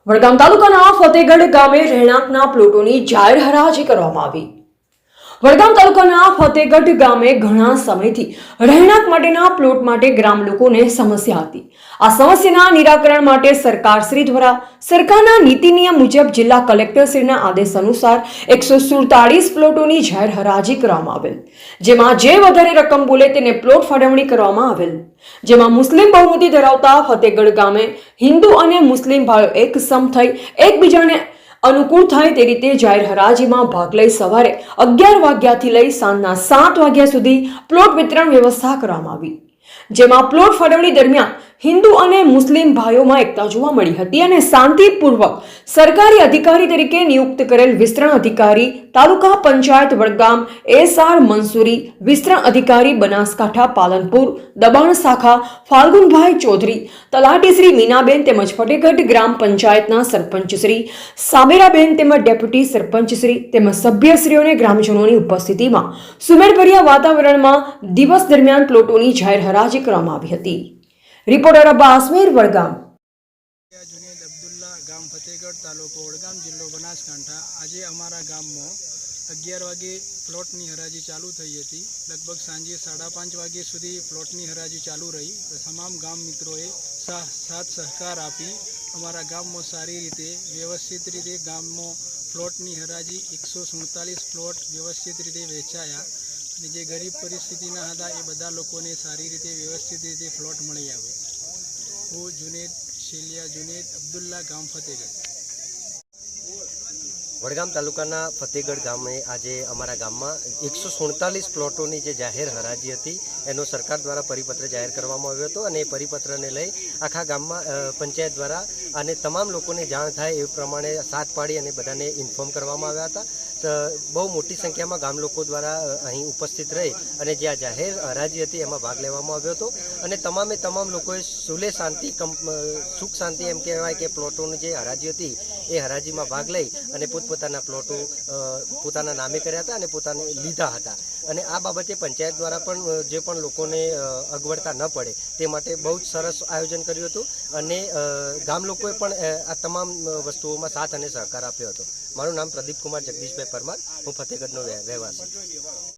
વડગામ તાલુકાના ફતેગઢ ગામે રહેણાંકના પ્લોટોની જાહેર હરાજી કરવામાં આવી। વડગામ તાલુકાના ફતેગઢ ગામે ઘણા સમયથી રહેણાંક માટેના પ્લોટ માટે ગ્રામ લોકોને સમસ્યા હતી। આ સમસ્યાના નિરાકરણ માટે સરકારશ્રી દ્વારા સરકારના નીતિ નિયમ મુજબ જિલ્લા કલેક્ટરશ્રીના આદેશ અનુસાર 147 પ્લોટોની જાહેર હરાજી કરવામાં આવેલ, જેમાં જે વધારે રકમ બોલે તેને પ્લોટ ફાળવણી કરવામાં આવેલ। જેમાં મુસ્લિમ બહુમતી ધરાવતા ફતેગઢ ગામે હિન્દુ અને મુસ્લિમ ભાઈઓ એક સમ થઈ એકબીજાને અનુકૂળ થાય તે રીતે જાહેર હરાજીમાં ભાગ લઈ સવારે 11 વાગ્યાથી લઈ સાંજના 7 વાગ્યા સુધી પ્લોટ વિતરણ વ્યવસ્થા કરવામાં આવી। જેમાં પ્લોટ ફાળવણી દરમિયાન હિન્દુ અને મુસ્લિમ ભાઈઓમાં એકતા જોવા મળી હતી અને શાંતિપૂર્વક સરકારી અધિકારી તરીકે નિયુક્ત કરેલ વિસ્તરણ અધિકારી તાલુકા પંચાયત વડગામ SR મંસૂરી, વિસ્તરણ અધિકારી બનાસકાંઠા પાલનપુર દબાણ શાખા ફાલ્ગુનભાઈ ચૌધરી, તલાટી શ્રી મીનાબેન તેમજ ફતેગઢ ગ્રામ પંચાયતના સરપંચ શ્રી સામેરાબેન તેમજ ડેપ્યુટી સરપંચ શ્રી તેમજ સભ્યશ્રીઓને ગ્રામજનોની ઉપસ્થિતિમાં સુમેળભર્યા વાતાવરણમાં દિવસ દરમિયાન પ્લોટોની જાહેર હરાજી કરવામાં આવી હતી। रिपोर्टर अब्बास मीर वडगाम। जुनेद अब्दुल्ला गाम फतेगढ़ तालुको वडगाम जिल्लो बनासकांठा। आज अमरा गाम में 11 वागे प्लॉटनी हराजी चालू थई हती। लगभग सांजे 5:30 वागे सुधी प्लॉटनी हराजी चालू रही। तमाम गाम मित्रोए साथ सहकार आपी अमरा गाम में सारी रीते व्यवस्थित रीते गाम में प्लॉटनी हराजी 147 प्लॉट व्यवस्थित रीते वेचाया। जे गरीब परिस्थितिना हता ए बधा लोकोने सारी रीते व्यवस्थित रीते प्लॉट मळी आवे। હું जुनेद शेलिया जुनेद अब्दुल्ला गाम फतेगढ़। वडगाम तालुकाना फतेगढ़ गामे आज अमरा गाम में 147 प्लॉटों जे जाहिर हराजी थी एनो सरकार द्वारा परिपत्र जाहिर करवामां आव्यो हतो अने परिपत्र ने लई आखा गाम में पंचायत द्वारा अने तमाम लोकोने जाण थाय ए प्रमाणे साथ पाड़ी अने बधाने इन्फॉर्म करवामां आव्या हता। बहु मोटी संख्या में गाम लोको द्वारा अहीं उपस्थित रही अने जे आ जाहिर हराजी थी एमां भाग लेवामां आव्यो हतो अने तमामे तमाम लोकोए सुले शांति सुख शांति एम कहेवाय के प्लॉटोनी जे हराजी थी ए हराजी में भाग लई अने पोतपोताना प्लॉटो पोताना नामे कर्या हता अने पोताने लीधा हता। अने आ बाबते पंचायत द्वारा पण जे पण लोकोने अगवडता न पड़े ते माटे बहु ज सरस आयोजन कर्युं हतुं अने गाम लोकोए पण आ तमाम वस्तुओमां साथ अने सहकार आप्यो हतो। मारुं नाम प्रदीप कुमार जगदीशभाई परमार, हूँ फतेगढ़नो રહેવાસી।